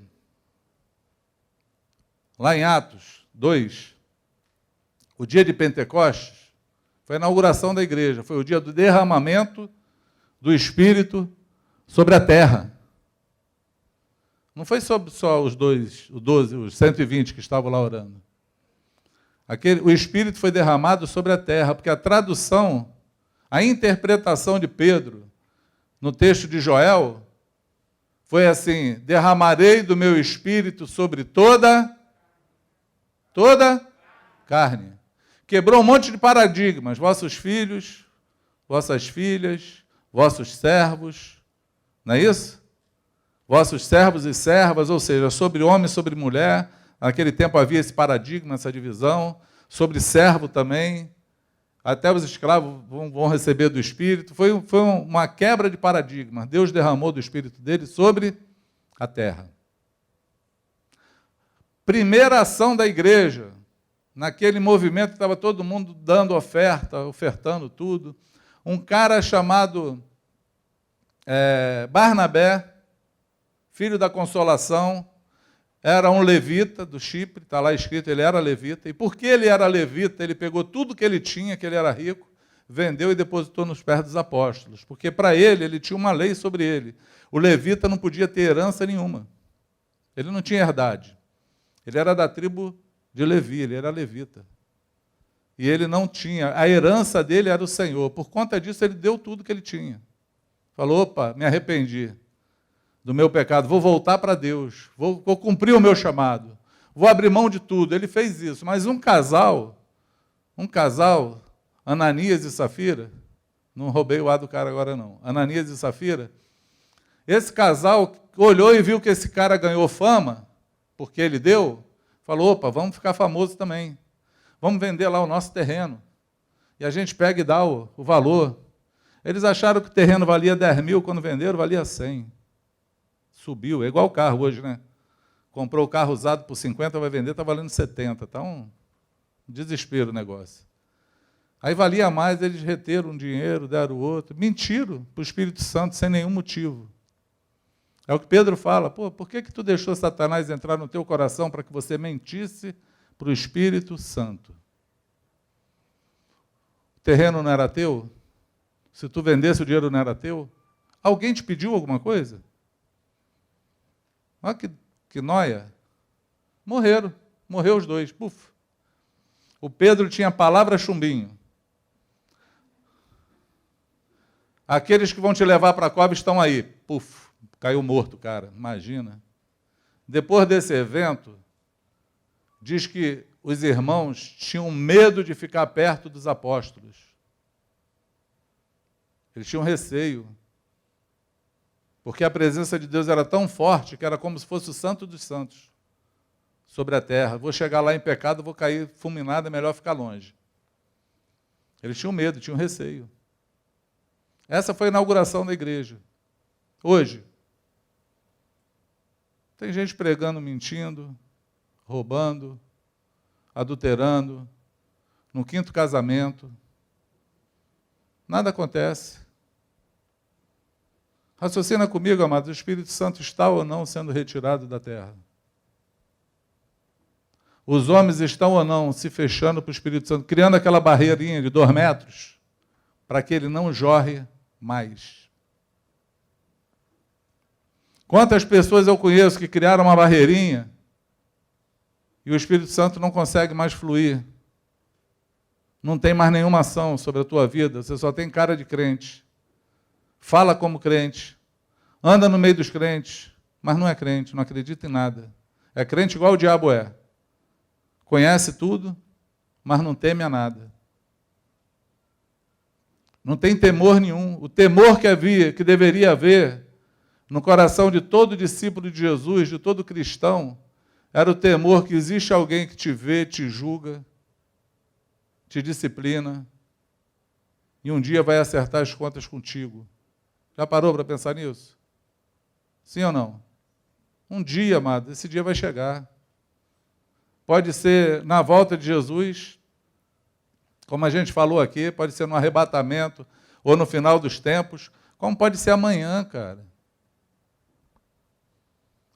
lá em Atos 2, o dia de Pentecostes, foi a inauguração da igreja, foi o dia do derramamento do Espírito sobre a terra. Não foi sobre só os 12, os 120 que estavam lá orando. O Espírito foi derramado sobre a terra, porque a tradução, a interpretação de Pedro, no texto de Joel, foi assim, derramarei do meu Espírito sobre toda carne. Quebrou um monte de paradigmas, vossos filhos, vossas filhas, vossos servos, não é isso? Vossos servos e servas, ou seja, sobre homem e sobre mulher, naquele tempo havia esse paradigma, essa divisão, sobre servo também, até os escravos vão receber do Espírito. Foi uma quebra de paradigma. Deus derramou do Espírito dele sobre a terra. Primeira ação da igreja, naquele movimento que estava todo mundo dando ofertando tudo, um cara chamado Barnabé, filho da Consolação, era um levita do Chipre, está lá escrito, ele era levita, e porque ele era levita, ele pegou tudo que ele tinha, que ele era rico, vendeu e depositou nos pés dos apóstolos, porque para ele tinha uma lei sobre ele. O levita não podia ter herança nenhuma, ele não tinha herdade, ele era da tribo de Levi, ele era levita, e ele não tinha, a herança dele era o Senhor, por conta disso ele deu tudo que ele tinha, falou, opa, me arrependi do meu pecado, vou voltar para Deus, vou cumprir o meu chamado, vou abrir mão de tudo. Ele fez isso, mas um casal, Ananias e Safira, não roubei o ar do cara agora não, Ananias e Safira, esse casal olhou e viu que esse cara ganhou fama, porque ele deu, falou, opa, vamos ficar famoso também, vamos vender lá o nosso terreno, e a gente pega e dá o valor. Eles acharam que o terreno valia 10 mil, quando venderam valia 100. Subiu, é igual o carro hoje, né? Comprou o carro usado por 50, vai vender, está valendo 70. Está um desespero o negócio. Aí valia mais, eles reteram um dinheiro, deram o outro. Mentiram para o Espírito Santo sem nenhum motivo. É o que Pedro fala, pô, por que tu deixou Satanás entrar no teu coração para que você mentisse para o Espírito Santo? O terreno não era teu? Se tu vendesse, o dinheiro não era teu? Alguém te pediu alguma coisa? Olha que nóia. Morreu os dois. Puf. O Pedro tinha palavra chumbinho. Aqueles que vão te levar para a cova estão aí. Puf, caiu morto, cara. Imagina. Depois desse evento, diz que os irmãos tinham medo de ficar perto dos apóstolos. Eles tinham receio. Porque a presença de Deus era tão forte que era como se fosse o santo dos santos sobre a terra. Vou chegar lá em pecado, vou cair fulminado, é melhor ficar longe. Eles tinham medo, tinham receio. Essa foi a inauguração da igreja. Hoje, tem gente pregando, mentindo, roubando, adulterando, no 5º casamento. Nada acontece. Raciocina comigo, amados, o Espírito Santo está ou não sendo retirado da terra? Os homens estão ou não se fechando para o Espírito Santo, criando aquela barreirinha de 2 metros, para que ele não jorre mais? Quantas pessoas eu conheço que criaram uma barreirinha e o Espírito Santo não consegue mais fluir? Não tem mais nenhuma ação sobre a tua vida, você só tem cara de crente. Fala como crente, anda no meio dos crentes, mas não é crente, não acredita em nada. É crente igual o diabo é. Conhece tudo, mas não teme a nada. Não tem temor nenhum. O temor que deveria haver no coração de todo discípulo de Jesus, de todo cristão, era o temor que existe alguém que te vê, te julga, te disciplina, e um dia vai acertar as contas contigo. Já parou para pensar nisso? Sim ou não? Um dia, amado, esse dia vai chegar. Pode ser na volta de Jesus, como a gente falou aqui, pode ser no arrebatamento, ou no final dos tempos, como pode ser amanhã, cara.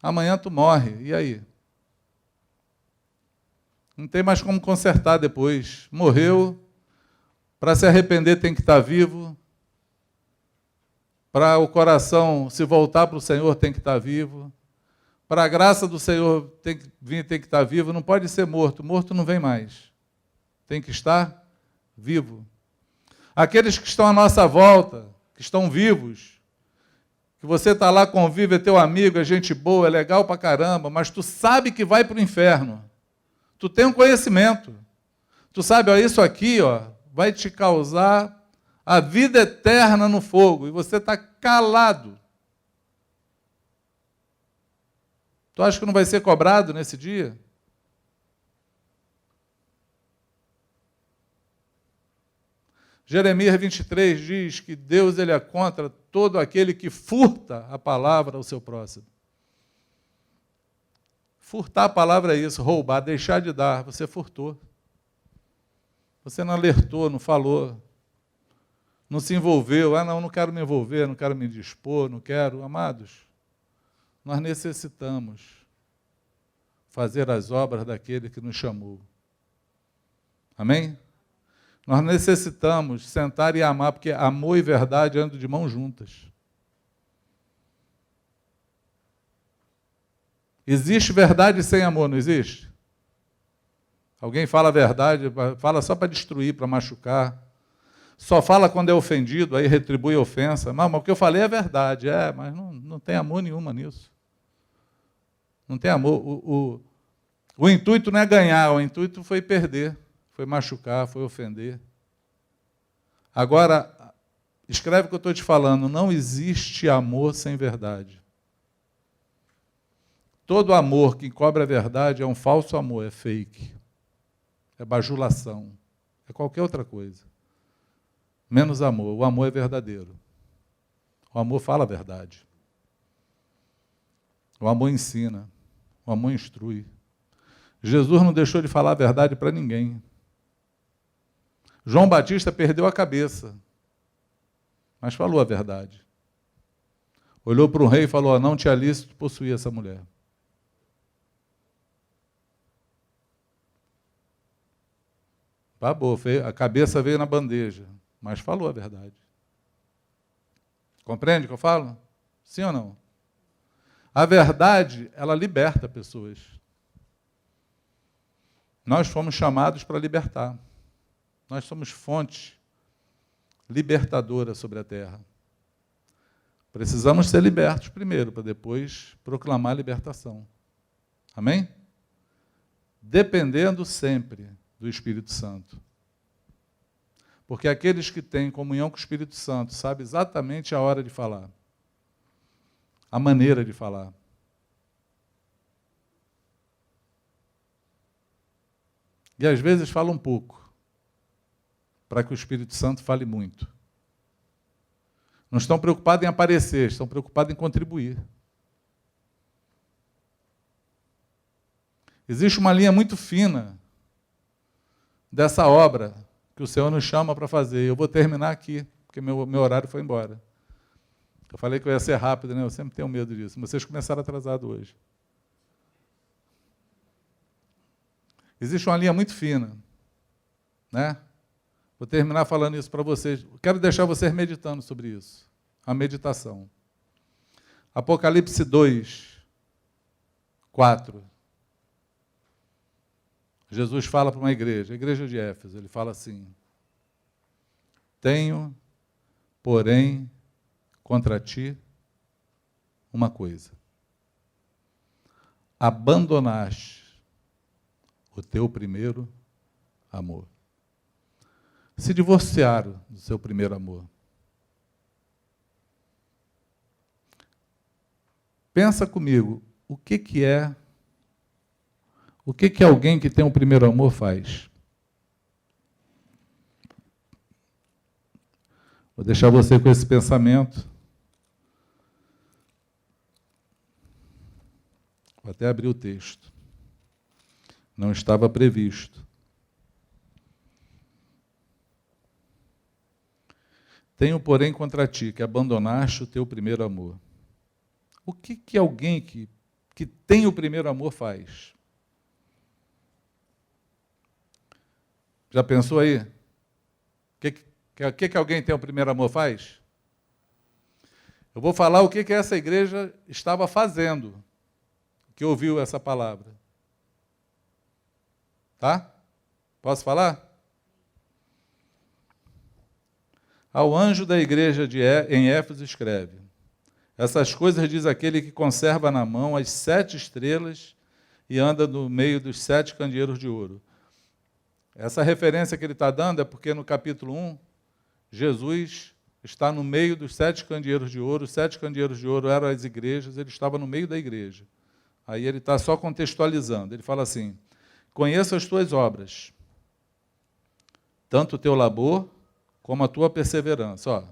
Amanhã tu morre, e aí? Não tem mais como consertar depois. Morreu, para se arrepender tem que estar vivo, para o coração se voltar para o Senhor tem que estar vivo, para a graça do Senhor tem que estar vivo, não pode ser morto, morto não vem mais, tem que estar vivo. Aqueles que estão à nossa volta, que estão vivos, que você está lá, convive, é teu amigo, é gente boa, é legal pra caramba, mas tu sabe que vai para o inferno, tu tem um conhecimento, tu sabe, ó, isso aqui ó, vai te causar a vida eterna no fogo, e você está calado. Tu acha que não vai ser cobrado nesse dia? Jeremias 23 diz que Deus ele é contra todo aquele que furta a palavra ao seu próximo. Furtar a palavra é isso, roubar, deixar de dar, você furtou. Você não alertou, não falou, não se envolveu. Não quero me envolver, não quero me dispor, não quero. Amados, nós necessitamos fazer as obras daquele que nos chamou. Amém? Nós necessitamos sentar e amar, porque amor e verdade andam de mãos juntas. Existe verdade sem amor, não existe? Alguém fala a verdade, fala só para destruir, para machucar. Só fala quando é ofendido, aí retribui a ofensa. Mas o que eu falei é verdade. Mas não tem amor nenhuma nisso. Não tem amor. O intuito não é ganhar, o intuito foi perder, foi machucar, foi ofender. Agora, escreve o que eu estou te falando, não existe amor sem verdade. Todo amor que encobre a verdade é um falso amor, é fake, é bajulação, é qualquer outra coisa. Menos amor, o amor é verdadeiro. O amor fala a verdade. O amor ensina, o amor instrui. Jesus não deixou de falar a verdade para ninguém. João Batista perdeu a cabeça, mas falou a verdade. Olhou para o rei e falou, não te é lícito possuir essa mulher. Babou, a cabeça veio na bandeja, mas falou a verdade. Compreende o que eu falo? Sim ou não? A verdade, ela liberta pessoas. Nós fomos chamados para libertar. Nós somos fonte libertadora sobre a terra. Precisamos ser libertos primeiro, para depois proclamar a libertação. Amém? Dependendo sempre do Espírito Santo. Porque aqueles que têm comunhão com o Espírito Santo sabem exatamente a hora de falar, a maneira de falar. E às vezes fala um pouco, para que o Espírito Santo fale muito. Não estão preocupados em aparecer, estão preocupados em contribuir. Existe uma linha muito fina dessa obra que o Senhor nos chama para fazer. Eu vou terminar aqui, porque meu horário foi embora. Eu falei que eu ia ser rápido, né? Eu sempre tenho medo disso. Vocês começaram atrasado hoje. Existe uma linha muito fina, né? Vou terminar falando isso para vocês. Quero deixar vocês meditando sobre isso. A meditação. Apocalipse 2, 4. Jesus fala para uma igreja, a igreja de Éfeso, ele fala assim, tenho, porém, contra ti uma coisa. Abandonaste o teu primeiro amor. Se divorciaram do seu primeiro amor. Pensa comigo, o que é alguém que tem um primeiro amor faz? Vou deixar você com esse pensamento. Vou até abrir o texto. Não estava previsto. Tenho, porém, contra ti, que abandonaste o teu primeiro amor. O que alguém que tem o primeiro amor faz? Já pensou aí? O que alguém tem o primeiro amor faz? Eu vou falar o que essa igreja estava fazendo, que ouviu essa palavra. Tá? Posso falar? Ao anjo da igreja em Éfeso escreve, essas coisas diz aquele que conserva na mão as 7 estrelas e anda no meio dos 7 candeeiros de ouro. Essa referência que ele está dando é porque no capítulo 1, Jesus está no meio dos 7 candeeiros de ouro. Os 7 candeeiros de ouro eram as igrejas, ele estava no meio da igreja. Aí ele está só contextualizando. Ele fala assim, conheço as tuas obras, tanto o teu labor como a tua perseverança. Ó,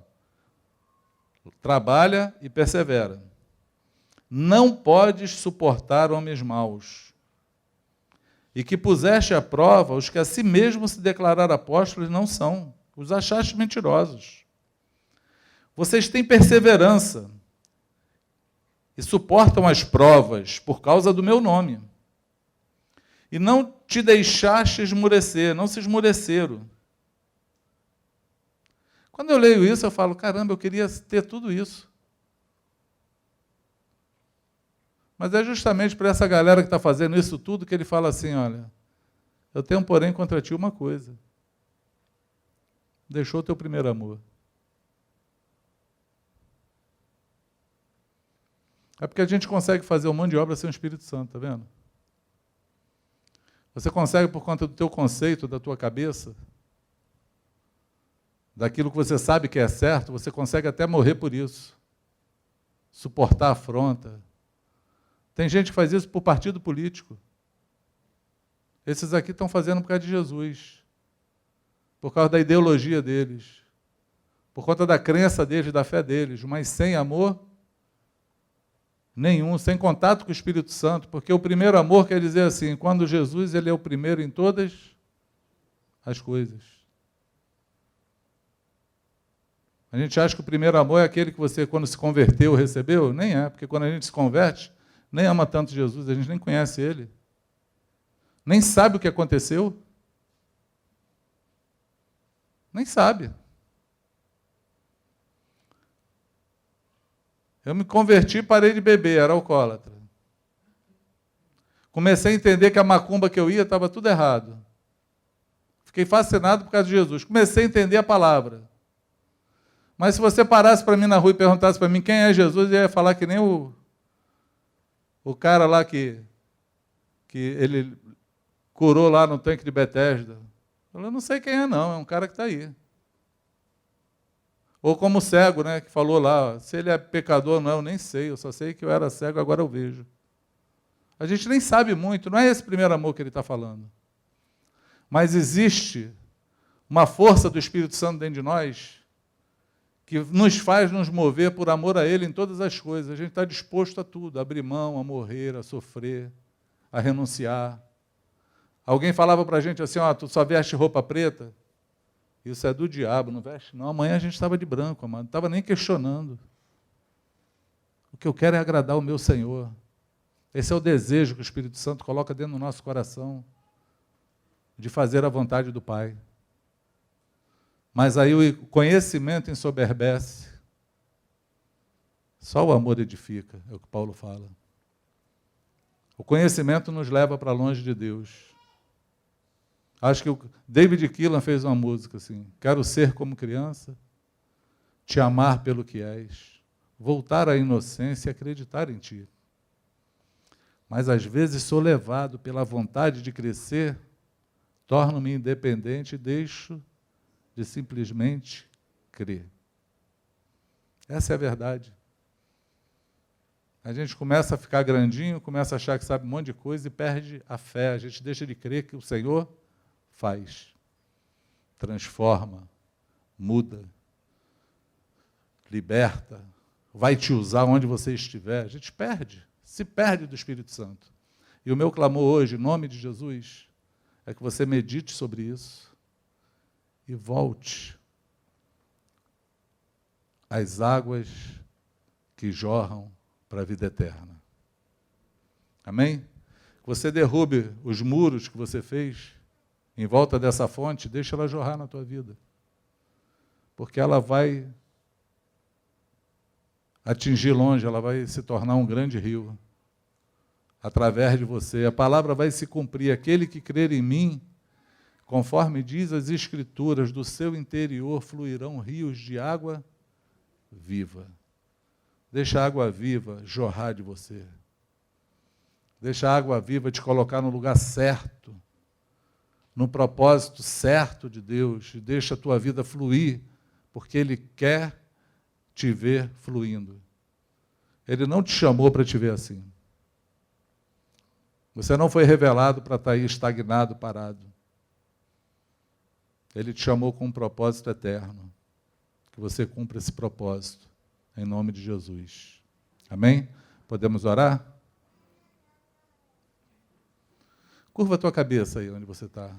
trabalha e persevera. Não podes suportar homens maus, e que puseste à prova os que a si mesmos se declararam apóstolos não são, os achaste mentirosos. Vocês têm perseverança e suportam as provas por causa do meu nome. E não te deixaste esmurecer, não se esmureceram. Quando eu leio isso, eu falo, caramba, eu queria ter tudo isso. Mas é justamente para essa galera que está fazendo isso tudo que ele fala assim, olha, eu tenho, porém, contra ti uma coisa. Deixou o teu primeiro amor. É porque a gente consegue fazer um monte de obra sem o Espírito Santo, está vendo? Você consegue, por conta do teu conceito, da tua cabeça, daquilo que você sabe que é certo, você consegue até morrer por isso. Suportar a afronta. Tem gente que faz isso por partido político. Esses aqui estão fazendo por causa de Jesus. Por causa da ideologia deles. Por conta da crença deles, da fé deles. Mas sem amor nenhum, sem contato com o Espírito Santo. Porque o primeiro amor quer dizer assim, quando Jesus ele é o primeiro em todas as coisas. A gente acha que o primeiro amor é aquele que você, quando se converteu, recebeu? Nem é, porque quando a gente se converte, nem ama tanto Jesus, a gente nem conhece Ele. Nem sabe o que aconteceu. Nem sabe. Eu me converti e parei de beber, era alcoólatra. Comecei a entender que a macumba que eu ia estava tudo errado. Fiquei fascinado por causa de Jesus. Comecei a entender a palavra. Mas se você parasse para mim na rua e perguntasse para mim quem é Jesus, eu ia falar que nem o cara lá que ele curou lá no tanque de Betesda. Eu não sei quem é não, é um cara que está aí. Ou como o cego, né, que falou lá, se ele é pecador ou não, eu nem sei, eu só sei que eu era cego, agora eu vejo. A gente nem sabe muito, não é esse primeiro amor que ele está falando. Mas existe uma força do Espírito Santo dentro de nós que nos faz nos mover por amor a Ele em todas as coisas. A gente está disposto a tudo, a abrir mão, a morrer, a sofrer, a renunciar. Alguém falava para a gente assim, tu só veste roupa preta? Isso é do diabo, não veste não. Amanhã a gente estava de branco, amado. Não estava nem questionando. O que eu quero é agradar o meu Senhor. Esse é o desejo que o Espírito Santo coloca dentro do nosso coração, de fazer a vontade do Pai. Mas aí o conhecimento ensoberbece. Só o amor edifica, é o que Paulo fala. O conhecimento nos leva para longe de Deus. Acho que o David Keelan fez uma música assim, quero ser como criança, te amar pelo que és, voltar à inocência e acreditar em ti. Mas às vezes sou levado pela vontade de crescer, torno-me independente e deixo de simplesmente crer. Essa é a verdade. A gente começa a ficar grandinho, começa a achar que sabe um monte de coisa e perde a fé. A gente deixa de crer que o Senhor faz, transforma, muda, liberta, vai te usar onde você estiver. A gente perde, se perde do Espírito Santo. E o meu clamor hoje, em nome de Jesus, é que você medite sobre isso e volte às águas que jorram para a vida eterna. Amém? Que você derrube os muros que você fez em volta dessa fonte, deixa ela jorrar na tua vida. Porque ela vai atingir longe, ela vai se tornar um grande rio. Através de você. A palavra vai se cumprir. Aquele que crer em mim, conforme diz as Escrituras, do seu interior fluirão rios de água viva. Deixa a água viva jorrar de você. Deixa a água viva te colocar no lugar certo, no propósito certo de Deus. E deixa a tua vida fluir, porque Ele quer te ver fluindo. Ele não te chamou para te ver assim. Você não foi revelado para estar aí estagnado, parado. Ele te chamou com um propósito eterno. Que você cumpra esse propósito, em nome de Jesus. Amém? Podemos orar? Curva a tua cabeça aí onde você está.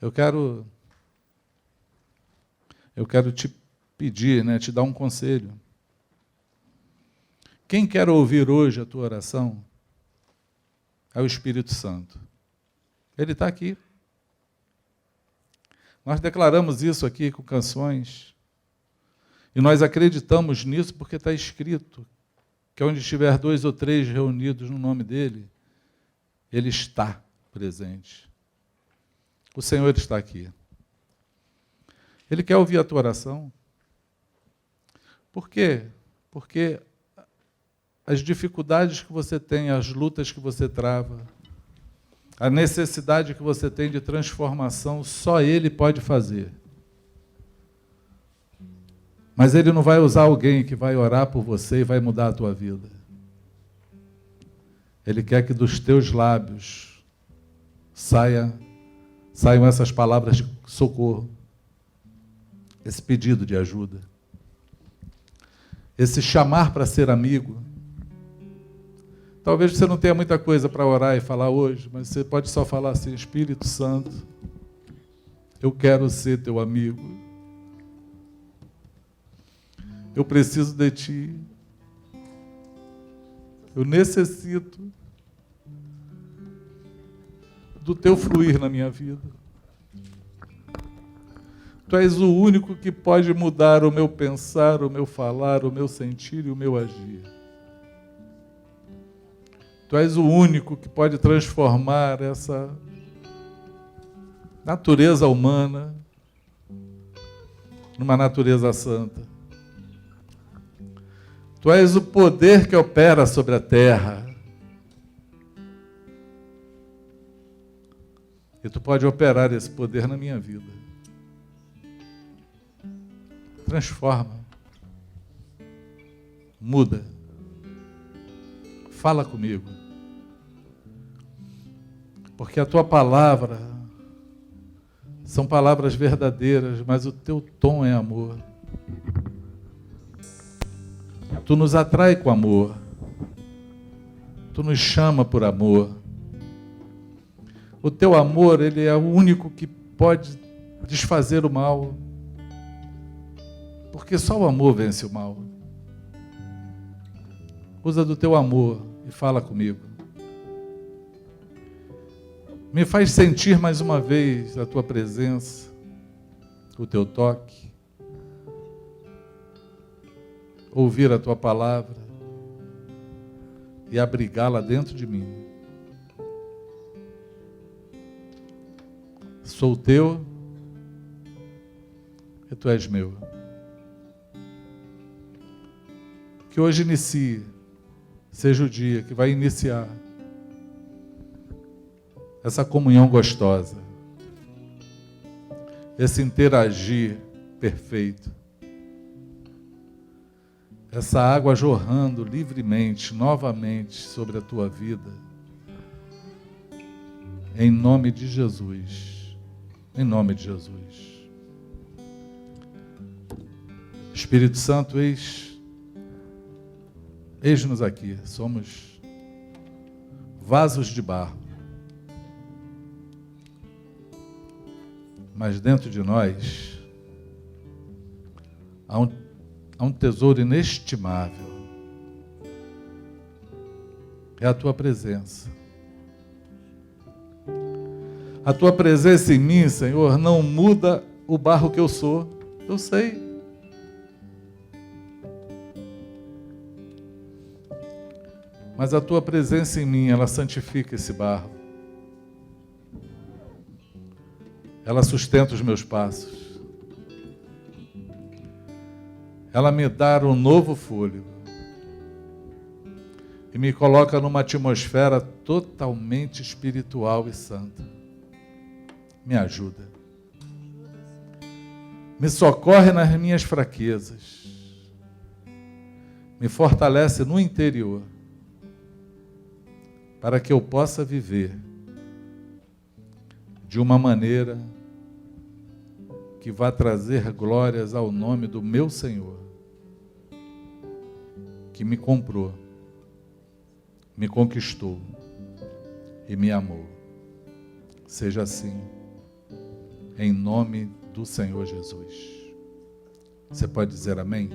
Eu quero te pedir, te dar um conselho. Quem quer ouvir hoje a tua oração é o Espírito Santo. Ele está aqui. Nós declaramos isso aqui com canções. E nós acreditamos nisso porque está escrito que onde estiver 2 ou 3 reunidos no nome dele, ele está presente. O Senhor está aqui. Ele quer ouvir a tua oração. Por quê? Porque as dificuldades que você tem, as lutas que você trava, a necessidade que você tem de transformação, só Ele pode fazer. Mas Ele não vai usar alguém que vai orar por você e vai mudar a tua vida. Ele quer que dos teus lábios saiam essas palavras de socorro, esse pedido de ajuda, esse chamar para ser amigo. Talvez você não tenha muita coisa para orar e falar hoje, mas você pode só falar assim: Espírito Santo, eu quero ser teu amigo. Eu preciso de ti. Eu necessito do teu fluir na minha vida. Tu és o único que pode mudar o meu pensar, o meu falar, o meu sentir e o meu agir. Tu és o único que pode transformar essa natureza humana numa natureza santa. Tu és o poder que opera sobre a terra. E tu pode operar esse poder na minha vida. Transforma. Muda. Fala comigo. Porque a tua palavra são palavras verdadeiras, mas o teu tom é amor. Tu nos atrai com amor. Tu nos chama por amor. O teu amor, ele é o único que pode desfazer o mal. Porque só o amor vence o mal. Usa do teu amor e fala comigo. Me faz sentir mais uma vez a tua presença, o teu toque, ouvir a tua palavra e abrigá-la dentro de mim. Sou teu e tu és meu. Que hoje inicie, seja o dia que vai iniciar essa comunhão gostosa, esse interagir perfeito, essa água jorrando livremente, novamente sobre a tua vida, em nome de Jesus, em nome de Jesus. Espírito Santo, eis-nos aqui, somos vasos de barro. Mas dentro de nós há um tesouro inestimável. É a tua presença. A tua presença em mim, Senhor, não muda o barro que eu sou. Eu sei. Mas a tua presença em mim, ela santifica esse barro. Ela sustenta os meus passos. Ela me dá um novo fôlego. E me coloca numa atmosfera totalmente espiritual e santa. Me ajuda. Me socorre nas minhas fraquezas. Me fortalece no interior. Para que eu possa viver de uma maneira que vai trazer glórias ao nome do meu Senhor, que me comprou, me conquistou e me amou. Seja assim, em nome do Senhor Jesus. Você pode dizer amém?